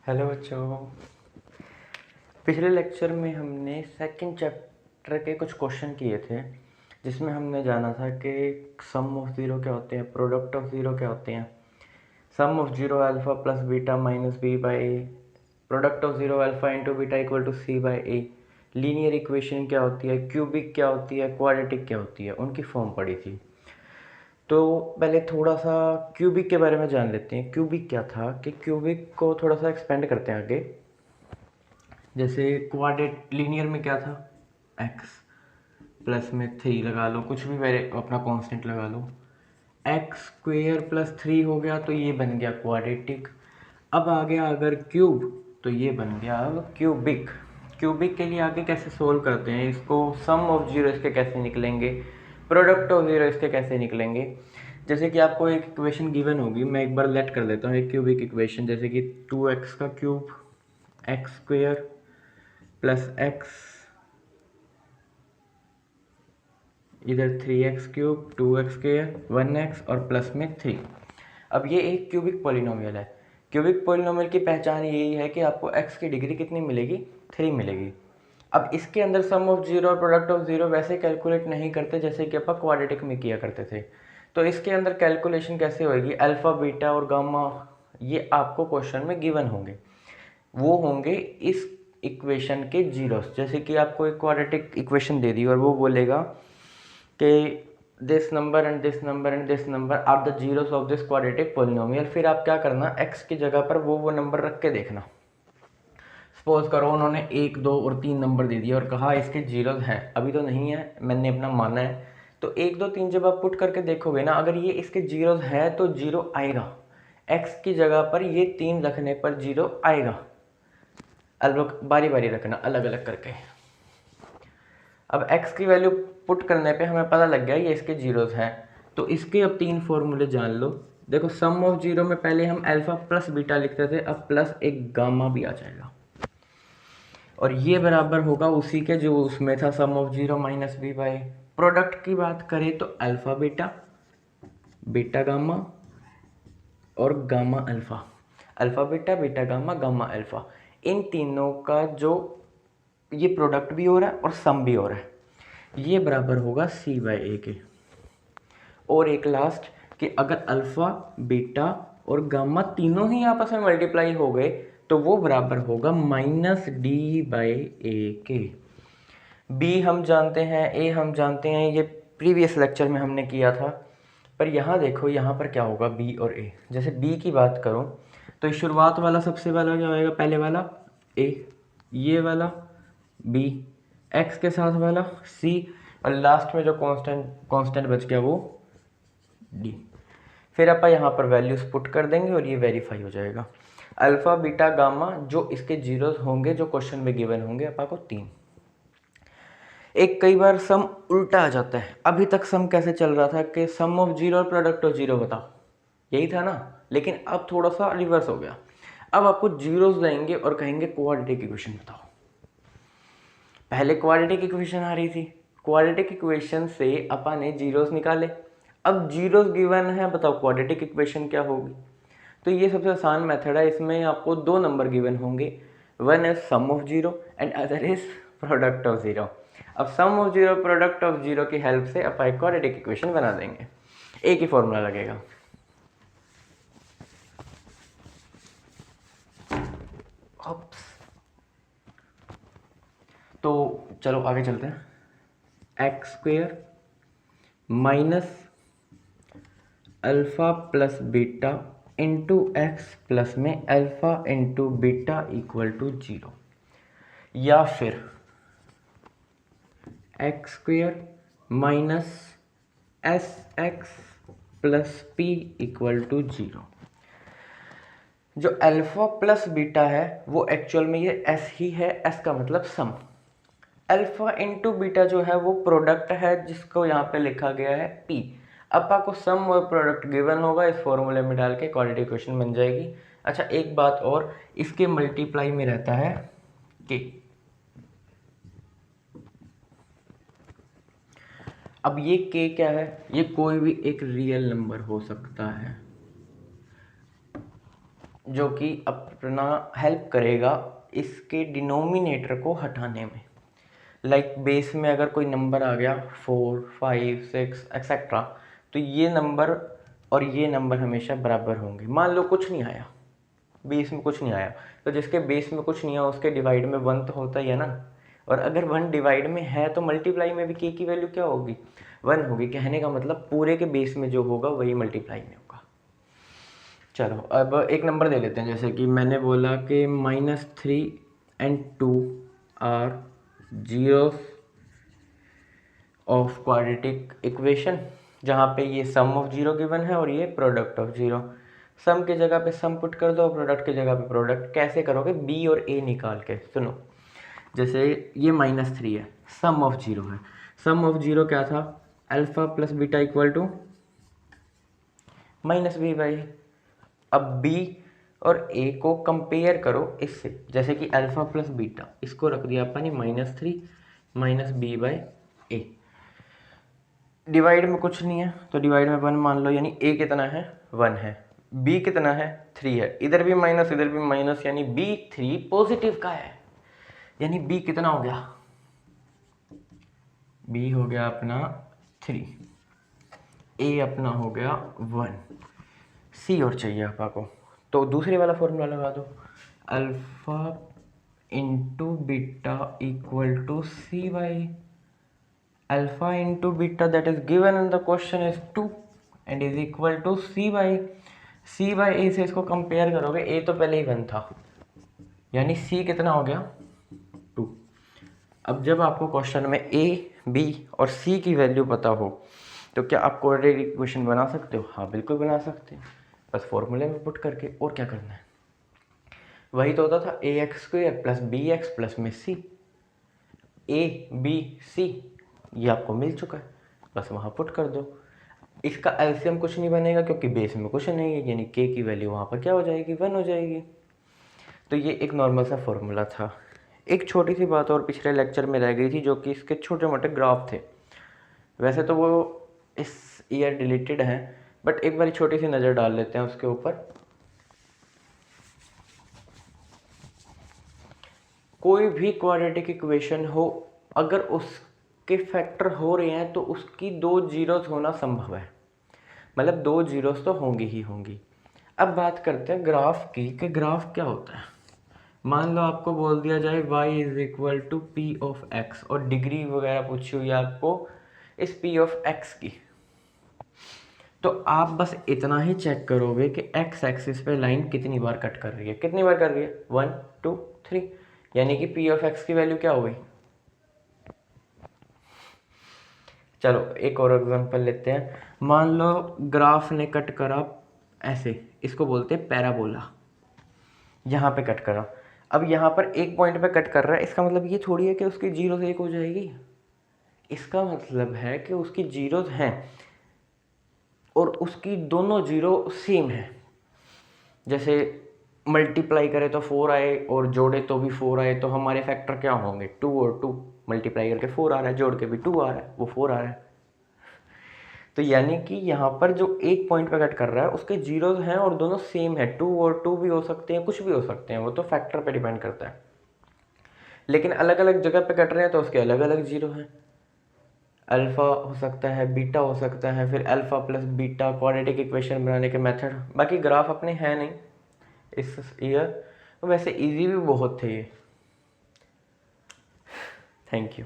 Hello बच्चों। पिछले lecture में हमने सेकंड चैप्टर के कुछ क्वेश्चन किए थे, जिसमें हमने जाना था कि सम ऑफ ज़ीरो क्या होते हैं, प्रोडक्ट ऑफ ज़ीरो क्या होते हैं, sum of zero alpha plus beta minus B by A, product of zero alpha into beta equal to C by A, linear equation क्या होती है, क्यूबिक क्या होती है, क्वाड्रेटिक क्या होती है, उनकी फॉर्म पड़ी थी। तो पहले थोड़ा सा क्यूबिक के बारे में जान लेते हैं। क्यूबिक क्या था कि क्यूबिक को थोड़ा सा एक्सपेंड करते हैं आगे। जैसे क्वाड्रेट लीनियर में क्या था, एक्स प्लस में 3 लगा लो, कुछ भी मेरे अपना कांस्टेंट लगा लो, एक्स स्क्वेयर प्लस 3 हो गया तो ये बन गया क्वाड्रेटिक। अब आ गया अगर क्यूब तो ये बन गया अब क्यूबिक। क्यूबिक के लिए आगे कैसे सोल्व करते हैं इसको, सम ऑफ जीरो इसके कैसे निकलेंगे, प्रोडक्ट ऑफ जीरो इसके कैसे निकलेंगे। जैसे कि आपको एक इक्वेशन गिवन होगी, मैं एक बार लेट कर देता हूँ एक क्यूबिक इक्वेशन, जैसे कि 2x का cube x square plus x, इधर 3x cube 2x square 1x और प्लस में 3। अब ये एक क्यूबिक पॉलिनोमियल है। क्यूबिक पॉलिनोमियल की पहचान यही है कि आपको x की डिग्री कितनी मिलेगी, 3 मिलेगी। अब इसके अंदर सम ऑफ जीरो और प्रोडक्ट ऑफ जीरो वैसे कैलकुलेट नहीं करते जैसे कि अपन क्वाड्रेटिक में किया करते थे। तो इसके अंदर कैलकुलेशन कैसे होगी, अल्फ़ा बीटा और गामा ये आपको क्वेश्चन में गिवन होंगे, वो होंगे इस इक्वेशन के जीरोस। जैसे कि आपको एक क्वाड्रेटिक इक्वेशन दे दी और वो बोलेगा कि this number and this number and this number are the zeros of this quadratic polynomial. फिर आप क्या करना, x की जगह पर वो नंबर रख के देखना। सपोज करो उन्होंने 1, 2 और 3 नंबर दे दिए और कहा इसके जीरोस हैं, अभी तो नहीं है, मैंने अपना माना है। तो 1, 2, 3 जब आप पुट करके देखोगे ना, अगर ये इसके जीरोस है तो जीरो आएगा, x की जगह पर ये 3 रखने पर जीरो आएगा। अलग बारी बारी रखना, अलग अलग करके। अब x की वैल्यू पुट करने पे हमें पता लग गया ये इसके जीरोस हैं। तो इसके अब 3 फॉर्मूले जान लो। देखो सम ऑफ जीरो में पहले हम अल्फा प्लस बीटा लिखते थे, अब प्लस एक गामा भी आ जाएगा और ये बराबर होगा उसी के जो उसमें था, sum of zero minus B by. Product की बात करें तो अल्फा बीटा, बीटा गामा और gamma alpha. Alpha beta, beta gamma, gamma alpha, इन तीनों का जो ये प्रोडक्ट भी हो रहा है और सम भी हो रहा है, ये बराबर होगा सी बाई ए के। और एक लास्ट कि अगर अल्फ़ा बीटा और गामा तीनों ही आपस में मल्टीप्लाई हो गए तो वो बराबर होगा माइनस डी बाई ए के। बी हम जानते हैं, ए हम जानते हैं, ये प्रीवियस लेक्चर में हमने किया था। पर यहाँ देखो, यहाँ पर क्या होगा बी और ए। जैसे बी की बात करो तो शुरुआत वाला सबसे वाला क्या होएगा, पहले वाला ए, ये वाला बी, एक्स के साथ वाला सी, और लास्ट में जो कांस्टेंट बच गया वो डी। फिर आप यहाँ पर वैल्यूज पुट कर देंगे और ये वेरीफाई हो जाएगा। अल्फा बीटा गामा जो इसके जीरोस होंगे जो क्वेश्चन में गिवन होंगे अपा को 3। एक कई बार सम उल्टा आ जाता है। अभी तक सम कैसे चल रहा था कि सम ऑफ जीरो और प्रोडक्ट ऑफ जीरो बताओ, यही था ना, लेकिन अब थोड़ा सा रिवर्स हो गया। अब आपको जीरोस देंगे और कहेंगे क्वाड्रेटिक इक्वेशन बताओ। पहले क्वाड्रेटिक इक्वेशन आ रही थी, क्वाड्रेटिक इक्वेशन से अपन ने जीरोस निकाले, अब जीरोस गिवन है, बताओ क्वाड्रेटिक इक्वेशन क्या होगी। तो ये सबसे आसान मेथड है, इसमें आपको 2 नंबर गिवन होंगे, one is sum of zero and other is product of zero. अब sum of zero product of zero की हेल्प से अपन क्वाड्रेटिक इक्वेशन बना देंगे, एक ही फॉर्मूला लगेगा। तो चलो आगे चलते हैं। X square minus alpha plus beta into X plus में alpha into beta equal to 0, या फिर X square minus S X plus P equal to 0। जो अल्फ़ा प्लस बीटा है वो एक्चुअल में ये एस ही है, एस का मतलब सम। अल्फ़ा इंटू बीटा जो है वो प्रोडक्ट है जिसको यहाँ पे लिखा गया है पी। अब आपको सम और प्रोडक्ट गिवन होगा, इस फॉर्मूले में डाल के क्वाड्रेटिक इक्वेशन बन जाएगी। अच्छा एक बात और, इसके मल्टीप्लाई में रहता है के। अब ये के क्या है, ये कोई भी एक रियल नंबर हो सकता है। जो कि अपना हेल्प करेगा इसके डिनोमिनेटर को हटाने में। लाइक बेस में अगर कोई नंबर आ गया 4, 5, 6 एक्सेट्रा, तो ये नंबर और ये नंबर हमेशा बराबर होंगे। मान लो कुछ नहीं आया, बेस में कुछ नहीं आया, तो जिसके बेस में कुछ नहीं आया उसके डिवाइड में 1 तो होता ही है ना। और अगर 1 डिवाइड में है तो मल्टीप्लाई में भी के की वैल्यू क्या होगी, 1 होगी। कहने का मतलब पूरे के बेस में जो होगा वही मल्टीप्लाई में होगा। चलो अब एक नंबर दे लेते हैं, जैसे कि मैंने बोला कि -3 and 2 are zeros of quadratic equation, जहाँ पे ये सम ऑफ जीरो गिवन है और ये प्रोडक्ट ऑफ जीरो। सम की जगह पे सम पुट कर दो, प्रोडक्ट की जगह पे प्रोडक्ट। कैसे करोगे, बी और ए निकाल के। सुनो, जैसे ये -3 है, सम ऑफ जीरो है। सम ऑफ जीरो क्या था, alpha plus beta equal to -b/। अब बी और ए को कंपेयर करो इससे, जैसे कि अल्फा प्लस बीटा, इसको रख दिया अपन -3 -b/a। डिवाइड में कुछ नहीं है तो डिवाइड में 1 मान लो, यानी a कितना है, 1 है। b कितना है, 3 है। इधर भी माइनस इधर भी माइनस, यानी b3 पॉजिटिव का है। यानी b कितना हो गया, b हो गया अपना 3, a अपना हो गया 1, c और चाहिए आपा को, तो दूसरे वाला फॉर्मूला लगा दो, alpha into beta equal to c/, alpha into beta that is given in the question is 2 and is equal to c/a से इसको कंपेयर करोगे, a तो पहले ही 1 था, यानी c कितना हो गया, 2। अब जब आपको क्वेश्चन में a, b और c की वैल्यू पता हो तो क्या आप क्वाड्रेटिक इक्वेशन बना सकते हो? हाँ बिल्कुल बना सकते हैं, बस फॉर्मूले में पुट करके। और क्या करना है, वही तो होता था ax² प्लस bx प्लस में c। a b c ये आपको मिल चुका है, बस वहाँ पुट कर दो। इसका एलसीएम कुछ नहीं बनेगा क्योंकि बेस में कुछ नहीं है, यानी के की वैल्यू वहाँ पर क्या हो जाएगी, 1 हो जाएगी। तो ये एक नॉर्मल सा फॉर्मूला था। एक छोटी सी बात और पिछले लेक्चर में रह गई थी, जो कि इसके छोटे मोटे ग्राफ थे। वैसे तो वो इस ईयर डिलीटेड हैं, बट एक बार छोटी सी नज़र डाल लेते हैं उसके ऊपर। कोई भी क्वाड्रेटिक इक्वेशन हो, अगर उसके फैक्टर हो रहे हैं तो उसकी 2 जीरोस होना संभव है, मतलब 2 जीरोस तो होंगी ही होंगी। अब बात करते हैं ग्राफ की, कि ग्राफ क्या होता है। मान लो आपको बोल दिया जाए y is equal to p of x, और डिग्री वगैरह पूछी हुई आपको इस पी ऑफ एक्स की, तो आप बस इतना ही चेक करोगे कि एक्स एक्सिस पे लाइन कितनी बार कट कर रही है। कितनी बार कर रही है, 1 2 3, यानी कि पी ऑफ एक्स की वैल्यू क्या हो गई। चलो एक और एग्जांपल लेते हैं। मान लो ग्राफ ने कट करा ऐसे, इसको बोलते हैं पैराबोला, यहाँ पे कट करा। अब यहाँ पर एक पॉइंट पे कट कर रहा है, इसका मतलब ये थोड़ी है कि उसकी 0 से 1 हो जाएगी। इसका मतलब है कि उसकी जीरोस हैं और उसकी दोनों जीरो सेम है। जैसे मल्टीप्लाई करें तो 4 आए और जोड़े तो भी 4 आए, तो हमारे फैक्टर क्या होंगे, 2 और 2। मल्टीप्लाई करके 4 आ रहा है, जोड़ के भी 2 आ रहा है, वो 4 आ रहा है। तो यानी कि यहाँ पर जो एक पॉइंट पे कट कर रहा है उसके जीरोस हैं और दोनों सेम है। 2 और 2 भी हो सकते हैं, कुछ भी हो सकते हैं, वो तो फैक्टर पे डिपेंड करता है। लेकिन अलग अलग जगह पे कट रहे हैं तो उसके अलग अलग जीरो हैं। अल्फ़ा हो सकता है, बीटा हो सकता है, फिर alpha plus beta quadratic equation बनाने के मेथड। बाकी ग्राफ अपने हैं नहीं इस ईयर, वैसे इजी भी बहुत थे ये। Thank you.